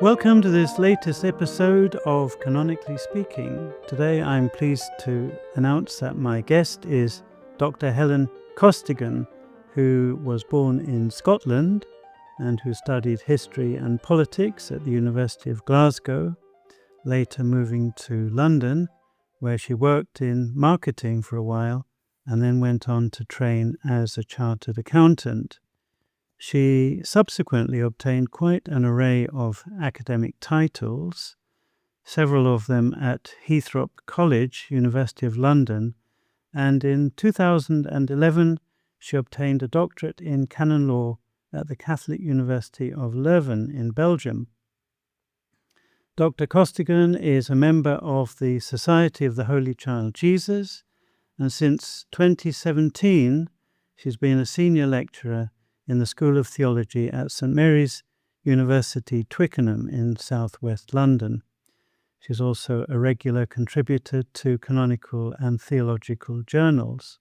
Welcome to this latest episode of Canonically Speaking. Today I'm pleased to announce that my guest is Dr Helen Costigane, who was born in Scotland and who studied history and politics at the University of Glasgow, later moving to London, where she worked in marketing for a while and then went on to train as a chartered accountant. She subsequently obtained quite an array of academic titles, several of them at Heythrop College, University of London, and in 2011 she obtained a doctorate in canon law at the Catholic University of Leuven in Belgium. Dr Costigane is a member of the Society of the Holy Child Jesus, and since 2017 she's been a senior lecturer in the School of Theology at St Mary's University, Twickenham in southwest London. She's also a regular contributor to canonical and theological journals.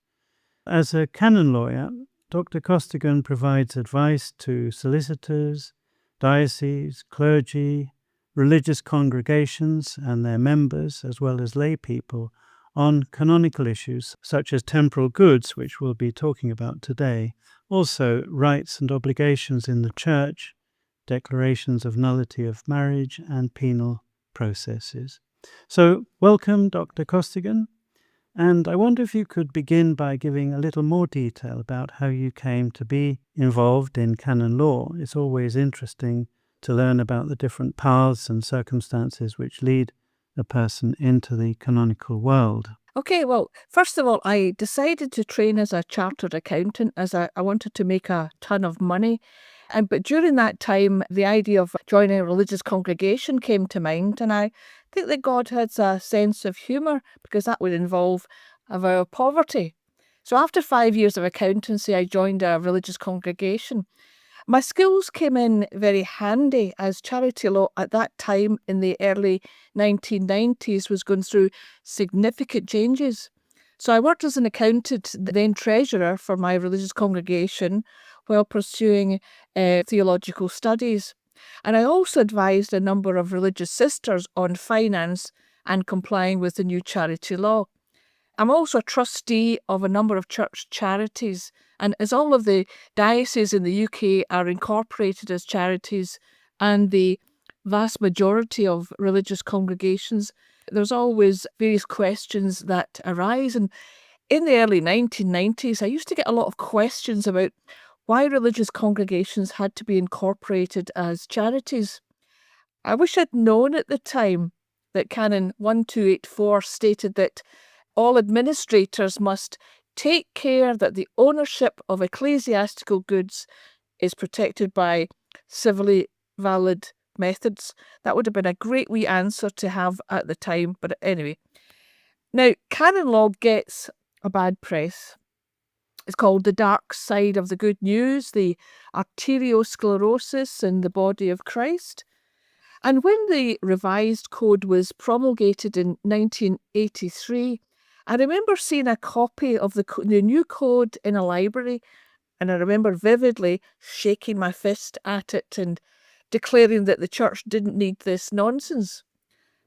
As a canon lawyer, Dr Costigane provides advice to solicitors, dioceses, clergy, religious congregations and their members, as well as lay people, on canonical issues such as temporal goods, which we'll be talking about today, also rights and obligations in the Church, declarations of nullity of marriage, and penal processes. So, welcome, Dr Costigane, and I wonder if you could begin by giving a little more detail about how you came to be involved in canon law. It's always interesting to learn about the different paths and circumstances which lead a person into the canonical world. Okay, well, first of all, I decided to train as a chartered accountant as I wanted to make a ton of money. But during that time, the idea of joining a religious congregation came to mind, and I think that God has a sense of humour because that would involve our poverty. So after 5 years of accountancy, I joined a religious congregation. My skills came in very handy as charity law at that time in the early 1990s was going through significant changes. So I worked as an accountant, then treasurer for my religious congregation while pursuing theological studies. And I also advised a number of religious sisters on finance and complying with the new charity law. I'm also a trustee of a number of church charities, and as all of the dioceses in the UK are incorporated as charities and the vast majority of religious congregations, there's always various questions that arise. And in the early 1990s, I used to get a lot of questions about why religious congregations had to be incorporated as charities. I wish I'd known at the time that Canon 1284 stated that all administrators must take care that the ownership of ecclesiastical goods is protected by civilly valid methods. That would have been a great wee answer to have at the time, but anyway. Now, canon law gets a bad press. It's called the dark side of the good news, the arteriosclerosis in the body of Christ. And when the revised code was promulgated in 1983, I remember seeing a copy of the new code in a library, and I remember vividly shaking my fist at it and declaring that the church didn't need this nonsense.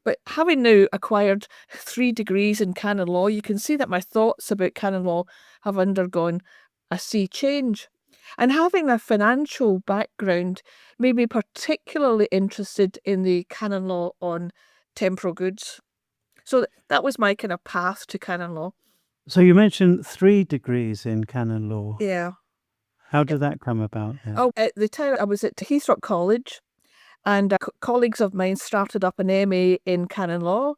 But having now acquired 3 degrees in canon law, you can see that my thoughts about canon law have undergone a sea change. And having a financial background made me particularly interested in the canon law on temporal goods. So that was my kind of path to canon law. So you mentioned 3 degrees in canon law. Yeah. How did that come about? Yeah. Oh, at the time I was at Heythrop College, and colleagues of mine started up an MA in canon law,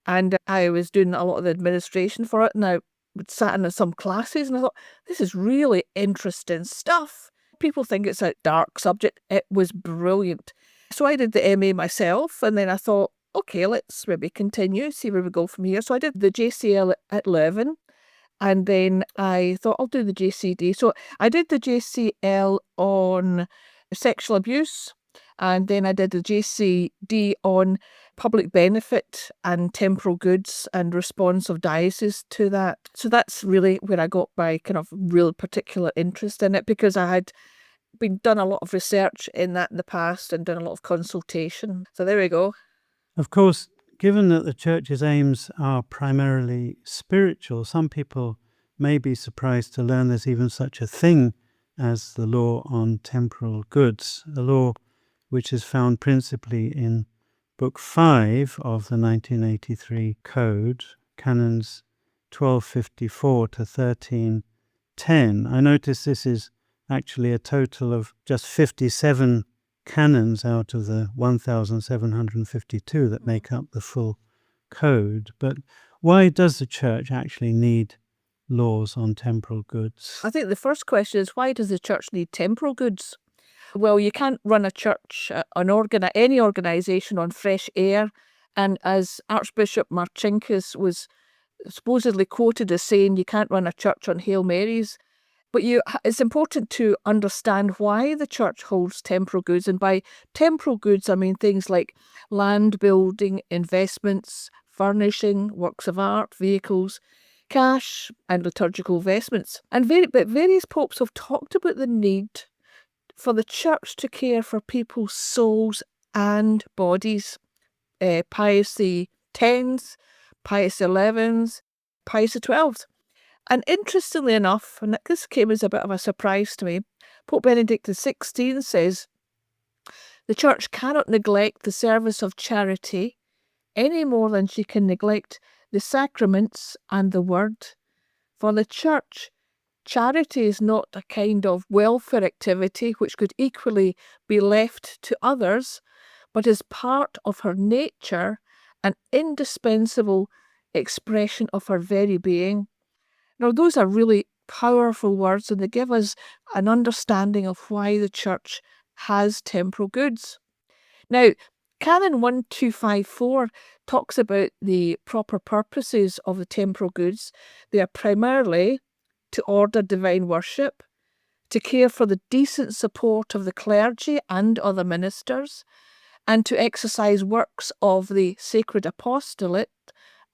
and I was doing a lot of the administration for it, and I sat in some classes, and I thought, this is really interesting stuff. People think it's a dark subject. It was brilliant. So I did the MA myself, and then I thought, okay, let's maybe continue, see where we go from here. So I did the JCL at Leuven, and then I thought I'll do the JCD. So I did the JCL on sexual abuse, and then I did the JCD on public benefit and temporal goods and response of dioceses to that. So that's really where I got my kind of real particular interest in it, because I had been done a lot of research in that in the past and done a lot of consultation. So there we go. Of course, given that the Church's aims are primarily spiritual, some people may be surprised to learn there's even such a thing as the law on temporal goods, a law which is found principally in Book 5 of the 1983 Code, Canons 1254 to 1310. I notice this is actually a total of just 57 canons out of the 1,752 that make up the full code. But why does the Church actually need laws on temporal goods? I think the first question is, why does the Church need temporal goods? Well, you can't run a church, any organisation on fresh air. And as Archbishop Marcinkus was supposedly quoted as saying, you can't run a church on Hail Marys. But it's important to understand why the Church holds temporal goods. And by temporal goods, I mean things like land, building, investments, furnishing, works of art, vehicles, cash, and liturgical vestments. And various popes have talked about the need for the Church to care for people's souls and bodies. Pius X, Pius XI, Pius XII. And interestingly enough, and this came as a bit of a surprise to me, Pope Benedict XVI says, the Church cannot neglect the service of charity any more than she can neglect the sacraments and the word. For the Church, charity is not a kind of welfare activity which could equally be left to others, but is part of her nature, an indispensable expression of her very being. Now, those are really powerful words, and they give us an understanding of why the Church has temporal goods. Now, Canon 1254 talks about the proper purposes of the temporal goods. They are primarily to order divine worship, to care for the decent support of the clergy and other ministers, and to exercise works of the sacred apostolate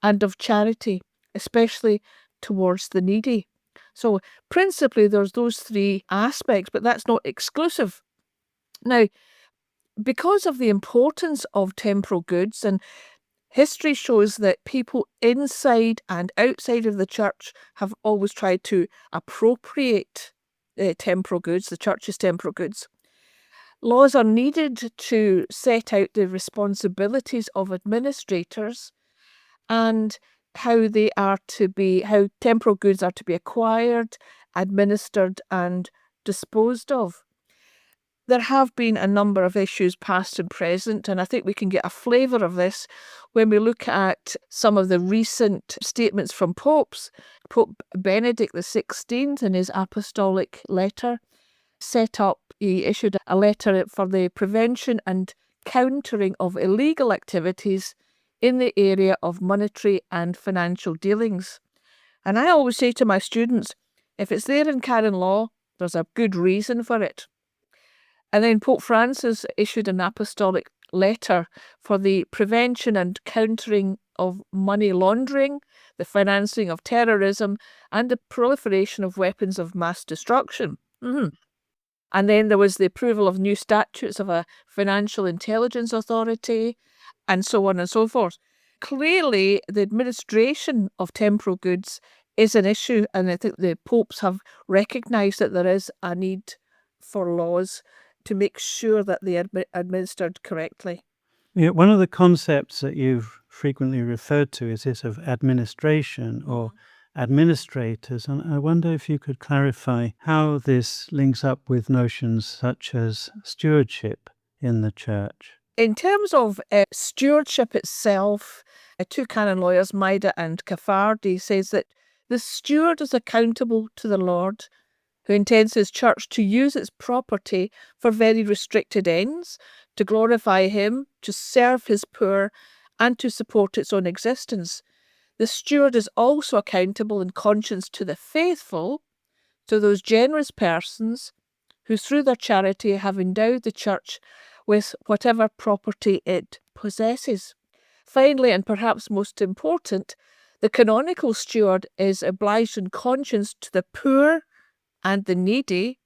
and of charity, especially towards the needy. So principally there's those three aspects, but that's not exclusive. Now, because of the importance of temporal goods, and history shows that people inside and outside of the Church have always tried to appropriate temporal goods, the Church's temporal goods. Laws are needed to set out the responsibilities of administrators and how temporal goods are to be acquired, administered, and disposed of. There have been a number of issues past and present, and I think we can get a flavour of this when we look at some of the recent statements from popes. Pope Benedict XVI, in his apostolic letter, he issued a letter for the prevention and countering of illegal activities in the area of monetary and financial dealings. And I always say to my students, if it's there in canon law, there's a good reason for it. And then Pope Francis issued an apostolic letter for the prevention and countering of money laundering, the financing of terrorism, and the proliferation of weapons of mass destruction. And then there was the approval of new statutes of a financial intelligence authority, and so on and so forth. Clearly, the administration of temporal goods is an issue, and I think the popes have recognised that there is a need for laws to make sure that they are administered correctly. Yeah, one of the concepts that you've frequently referred to is this of administration or administrators, and I wonder if you could clarify how this links up with notions such as stewardship in the Church. In terms of stewardship itself, two canon lawyers, Maida and Caffardi, says that the steward is accountable to the Lord, who intends his Church to use its property for very restricted ends, to glorify him, to serve his poor, and to support its own existence. The steward is also accountable in conscience to the faithful, to those generous persons who through their charity have endowed the Church with whatever property it possesses. Finally, and perhaps most important, the canonical steward is obliged in conscience to the poor and the needy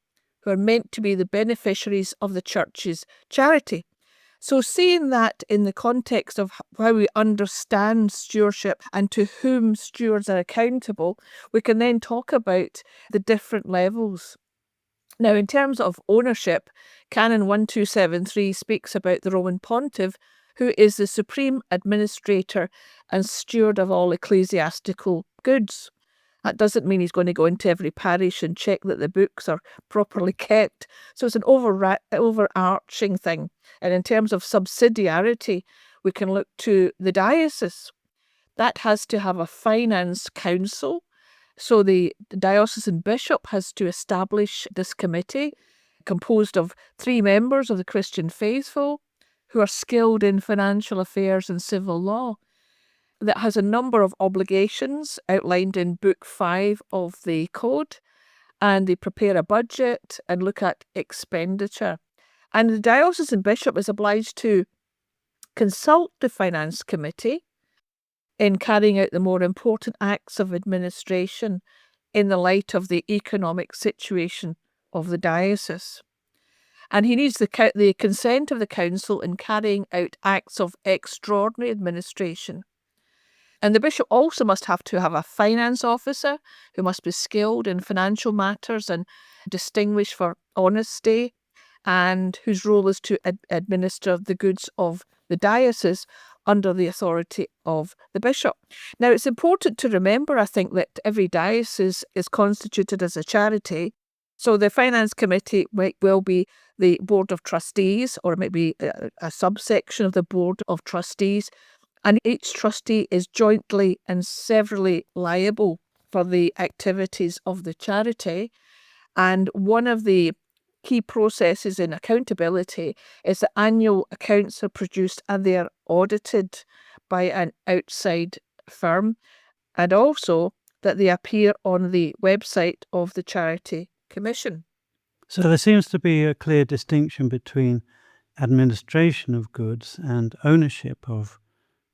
who are meant to be the beneficiaries of the church's charity. So seeing that in the context of how we understand stewardship and to whom stewards are accountable, we can then talk about the different levels. Now, in terms of ownership, Canon 1273 speaks about the Roman Pontiff, who is the supreme administrator and steward of all ecclesiastical goods. That doesn't mean he's going to go into every parish and check that the books are properly kept. So it's an overarching thing. And in terms of subsidiarity, we can look to the diocese. That has to have a finance council. So the diocesan bishop has to establish this committee composed of 3 members of the Christian faithful who are skilled in financial affairs and civil law. That has a number of obligations outlined in Book 5 of the Code, and they prepare a budget and look at expenditure. And the diocesan bishop is obliged to consult the finance committee in carrying out the more important acts of administration in the light of the economic situation of the diocese. And he needs the consent of the council in carrying out acts of extraordinary administration. And the bishop also must have to have a finance officer who must be skilled in financial matters and distinguished for honesty, and whose role is to administer the goods of the diocese under the authority of the bishop. Now, it's important to remember, I think, that every diocese is constituted as a charity. So the finance committee will be the board of trustees, or it might be a subsection of the board of trustees. And each trustee is jointly and severally liable for the activities of the charity. And one of the key processes in accountability is that annual accounts are produced and they are audited by an outside firm, and also that they appear on the website of the Charity Commission. So there seems to be a clear distinction between administration of goods and ownership of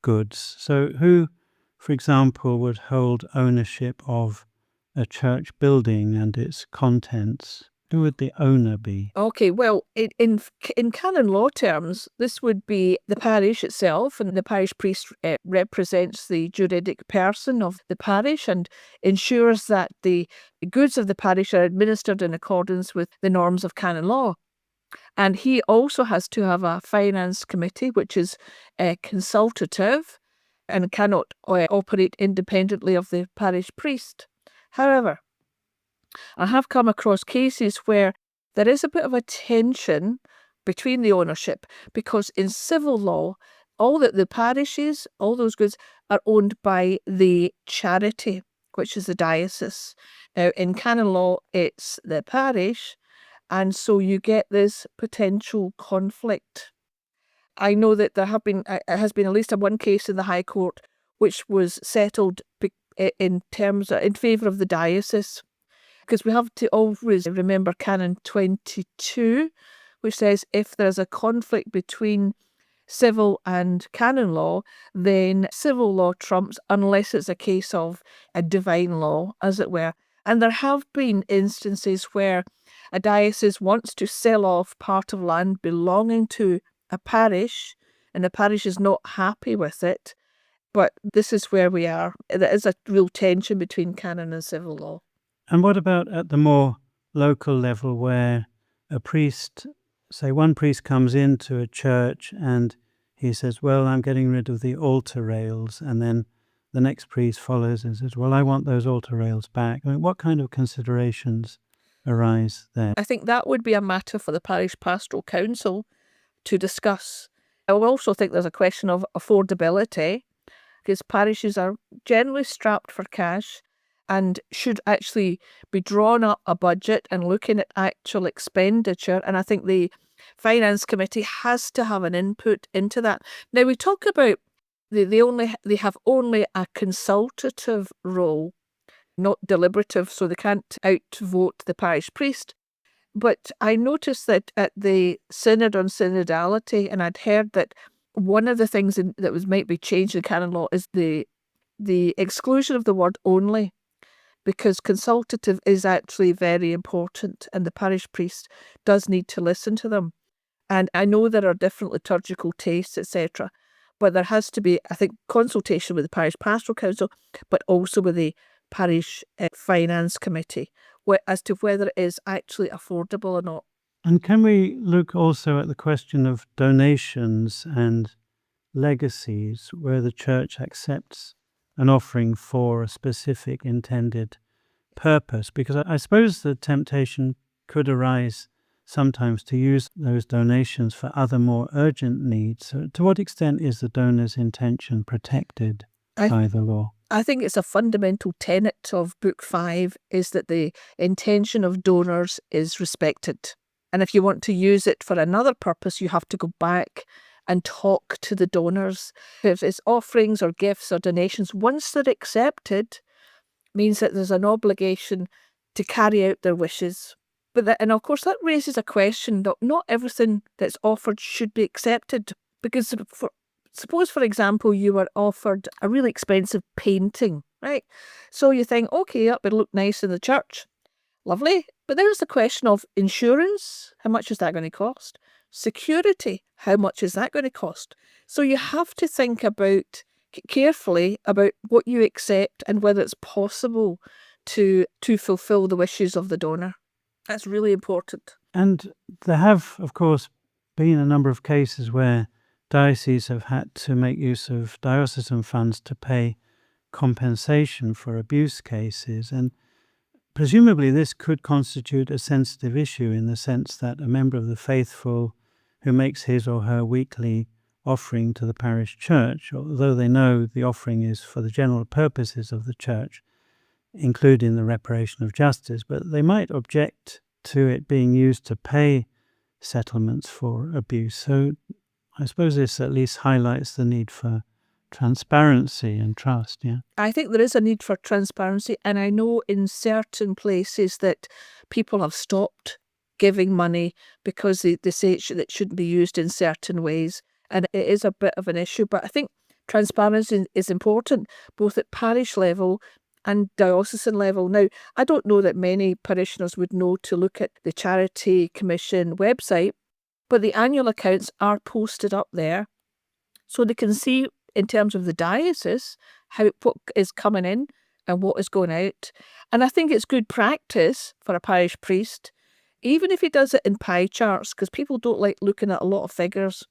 goods. So who, for example, would hold ownership of a church building and its contents? Who would the owner be? Okay, well, in canon law terms, this would be the parish itself, and the parish priest represents the juridic person of the parish and ensures that the goods of the parish are administered in accordance with the norms of canon law. And he also has to have a finance committee, which is consultative and cannot operate independently of the parish priest. However, I have come across cases where there is a bit of a tension between the ownership, because in civil law, all that the parishes, all those goods are owned by the charity, which is the diocese. Now, in canon law, it's the parish, and so you get this potential conflict. I know that there has been at least one case in the High Court which was settled in favour of the diocese. Because we have to always remember Canon 22, which says if there's a conflict between civil and canon law, then civil law trumps unless it's a case of a divine law, as it were. And there have been instances where a diocese wants to sell off part of land belonging to a parish, and the parish is not happy with it. But this is where we are. There is a real tension between canon and civil law. And what about at the more local level, where a priest, say one priest comes into a church and he says, well, I'm getting rid of the altar rails, and then the next priest follows and says, well, I want those altar rails back. I mean, what kind of considerations arise there? I think that would be a matter for the parish pastoral council to discuss. I also think there's a question of affordability, because parishes are generally strapped for cash and should actually be drawn up a budget and looking at actual expenditure. And I think the finance committee has to have an input into that. Now, we talk about they have only a consultative role, not deliberative, so they can't outvote the parish priest. But I noticed that at the Synod on Synodality, and I'd heard that one of the things that might be changed in canon law is the exclusion of the word only. because consultative is actually very important and the parish priest does need to listen to them. And I know there are different liturgical tastes, etc., but there has to be, I think, consultation with the parish pastoral council, but also with the parish finance committee as to whether it is actually affordable or not. And can we look also at the question of donations and legacies, where the Church accepts an offering for a specific intended purpose? Because I suppose the temptation could arise sometimes to use those donations for other more urgent needs. So to what extent is the donor's intention protected by the law? I think it's a fundamental tenet of Book 5 is that the intention of donors is respected. And if you want to use it for another purpose, you have to go back and talk to the donors. If it's offerings or gifts or donations, once they're accepted, means that there's an obligation to carry out their wishes. And of course, that raises a question that not everything that's offered should be accepted. Because suppose, for example, you were offered a really expensive painting, right? So you think, okay, that would look nice in the church. Lovely. But there's the question of insurance. How much is that going to cost? Security. How much is that going to cost? So you have to think about carefully about what you accept and whether it's possible to fulfill the wishes of the donor. That's really important. And there have, of course, been a number of cases where dioceses have had to make use of diocesan funds to pay compensation for abuse cases. And presumably this could constitute a sensitive issue in the sense that a member of the faithful who makes his or her weekly offering to the parish church, although they know the offering is for the general purposes of the church, including the reparation of justice, but they might object to it being used to pay settlements for abuse. So I suppose this at least highlights the need for transparency and trust, yeah? I think there is a need for transparency, and I know in certain places that people have stopped giving money because they say it shouldn't be used in certain ways, and it is a bit of an issue. But I think transparency is important, both at parish level and diocesan level. Now, I don't know that many parishioners would know to look at the Charity Commission website, but the annual accounts are posted up there, so they can see in terms of the diocese what is coming in and what is going out. And I think it's good practice for a parish priest, even if he does it in pie charts, because people don't like looking at a lot of figures,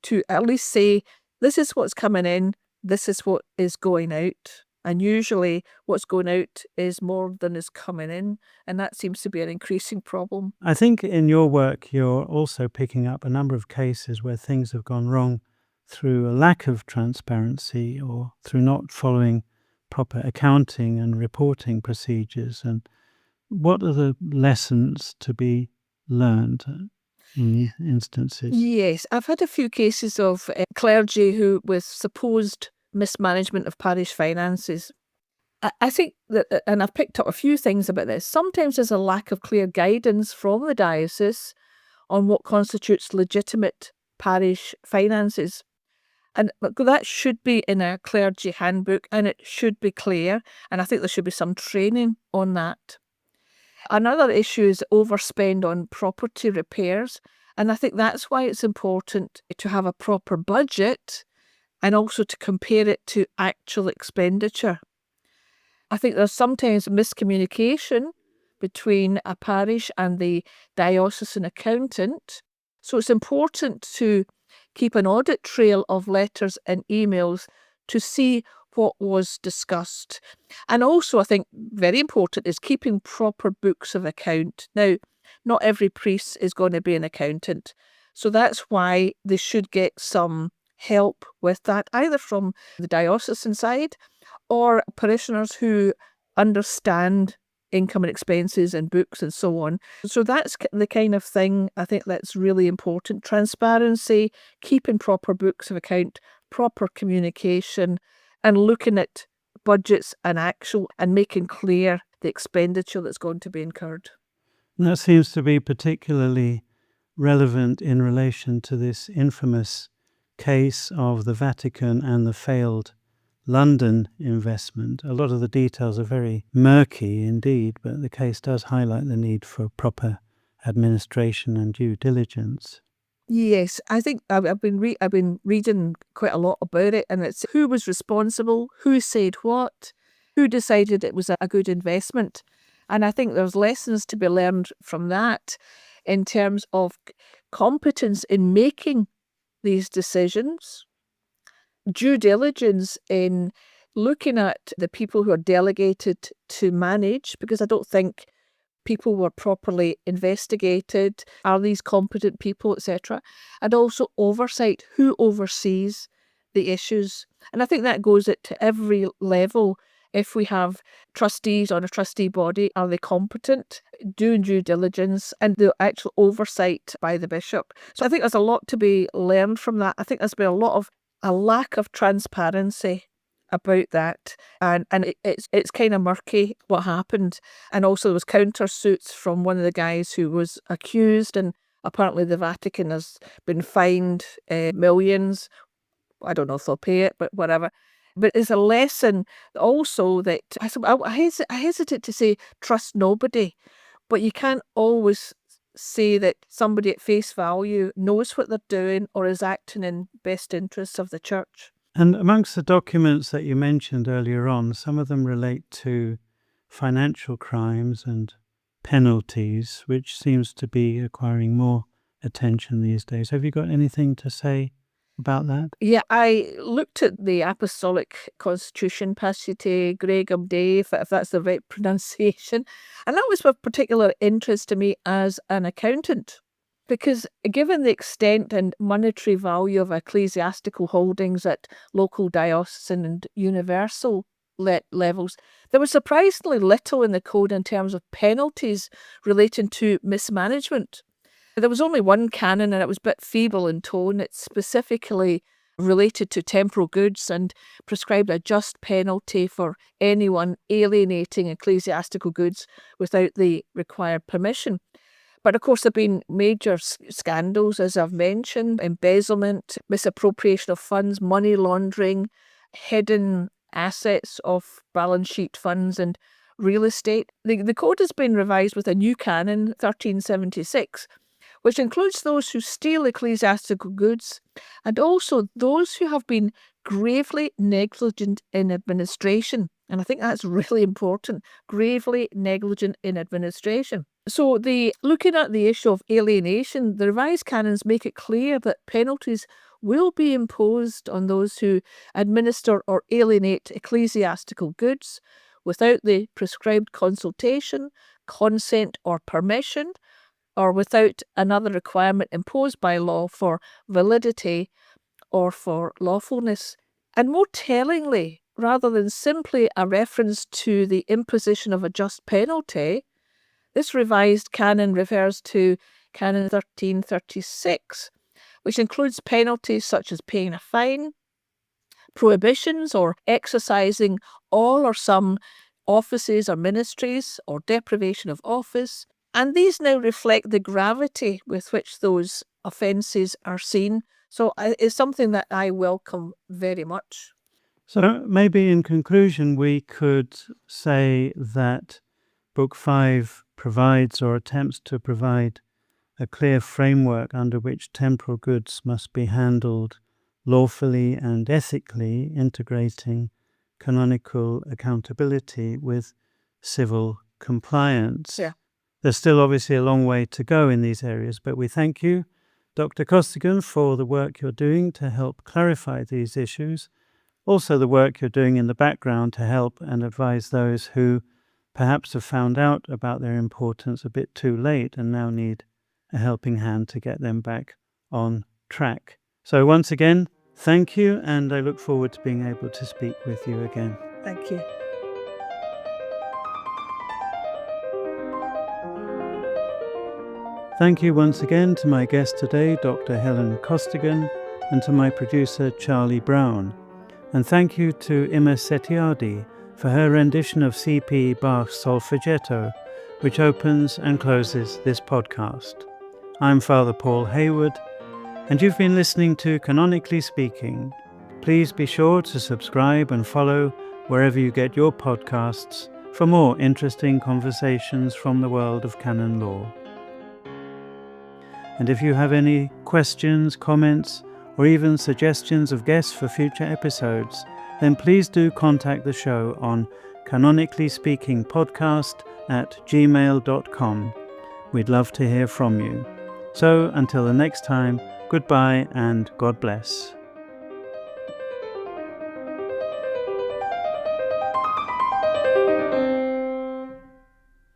to at least say, this is what's coming in, this is what is going out. And usually what's going out is more than is coming in. And that seems to be an increasing problem. I think in your work, you're also picking up a number of cases where things have gone wrong through a lack of transparency or through not following proper accounting and reporting procedures. And what are the lessons to be learned in these instances? Yes, I've had a few cases of clergy who, with supposed mismanagement of parish finances, I think that, and I've picked up a few things about this, sometimes there's a lack of clear guidance from the diocese on what constitutes legitimate parish finances. And that should be in a clergy handbook, and it should be clear, and I think there should be some training on that. Another issue is overspend on property repairs, and I think that's why it's important to have a proper budget and also to compare it to actual expenditure. I think there's sometimes miscommunication between a parish and the diocesan accountant, so it's important to keep an audit trail of letters and emails to see what was discussed. And also, I think very important is keeping proper books of account. Now, not every priest is going to be an accountant, so that's why they should get some help with that, either from the diocesan side or parishioners who understand income and expenses and books and so on. So that's the kind of thing I think that's really important. Transparency, keeping proper books of account, proper communication, and looking at budgets and making clear the expenditure that's going to be incurred. And that seems to be particularly relevant in relation to this infamous case of the Vatican and the failed London investment. A lot of the details are very murky indeed, but the case does highlight the need for proper administration and due diligence. Yes, I think I've been reading quite a lot about it, and it's who was responsible, who said what, who decided it was a good investment. And I think there's lessons to be learned from that in terms of competence in making these decisions, due diligence in looking at the people who are delegated to manage, because I don't think people were properly investigated. Are these competent people, etc.? And also oversight, who oversees the issues. And I think that goes at every level. If we have trustees on a trustee body, are they competent, doing due diligence, and the actual oversight by the bishop? So I think there's a lot to be learned from that. I think there's been a lack of transparency about that, and it's kind of murky what happened. And also there was countersuits from one of the guys who was accused, and apparently the Vatican has been fined millions. I don't know if they'll pay it, but whatever. But it's a lesson also that I hesitate to say trust nobody, but you can't always say that somebody at face value knows what they're doing or is acting in best interests of the church. And amongst the documents that you mentioned earlier on, some of them relate to financial crimes and penalties, which seems to be acquiring more attention these days. Have you got anything to say about that? Yeah, I looked at the Apostolic Constitution, Passite Gregum Dei, if that's the right pronunciation, and that was of particular interest to me as an accountant, because given the extent and monetary value of ecclesiastical holdings at local, diocesan and universal levels, there was surprisingly little in the code in terms of penalties relating to mismanagement. There was only one canon, and it was a bit feeble in tone. It specifically related to temporal goods and prescribed a just penalty for anyone alienating ecclesiastical goods without the required permission. But of course, there have been major scandals, as I've mentioned: embezzlement, misappropriation of funds, money laundering, hidden assets of balance sheet funds and real estate. The code has been revised with a new canon, 1376, which includes those who steal ecclesiastical goods and also those who have been gravely negligent in administration. And I think that's really important, gravely negligent in administration. So looking at the issue of alienation, the revised canons make it clear that penalties will be imposed on those who administer or alienate ecclesiastical goods without the prescribed consultation, consent or permission, or without another requirement imposed by law for validity or for lawfulness. And more tellingly, rather than simply a reference to the imposition of a just penalty, this revised canon refers to Canon 1336, which includes penalties such as paying a fine, prohibitions or exercising all or some offices or ministries, or deprivation of office. And these now reflect the gravity with which those offences are seen. So it's something that I welcome very much. So maybe in conclusion, we could say that Book 5 provides or attempts to provide a clear framework under which temporal goods must be handled lawfully and ethically, integrating canonical accountability with civil compliance. Yeah. There's still obviously a long way to go in these areas, but we thank you, Dr. Costigane, for the work you're doing to help clarify these issues, also the work you're doing in the background to help and advise those who perhaps have found out about their importance a bit too late and now need a helping hand to get them back on track. So once again, thank you, and I look forward to being able to speak with you again. Thank you. Thank you once again to my guest today, Dr. Helen Costigane, and to my producer, Charlie Brown. And thank you to Imma Setiardi for her rendition of C.P. Bach's Solfeggetto, which opens and closes this podcast. I'm Fr Paul Hayward, and you've been listening to Canonically Speaking. Please be sure to subscribe and follow wherever you get your podcasts for more interesting conversations from the world of canon law. And if you have any questions, comments, or even suggestions of guests for future episodes, then please do contact the show on Canonically Speaking podcast@gmail.com. We'd love to hear from you. So until the next time, goodbye and God bless.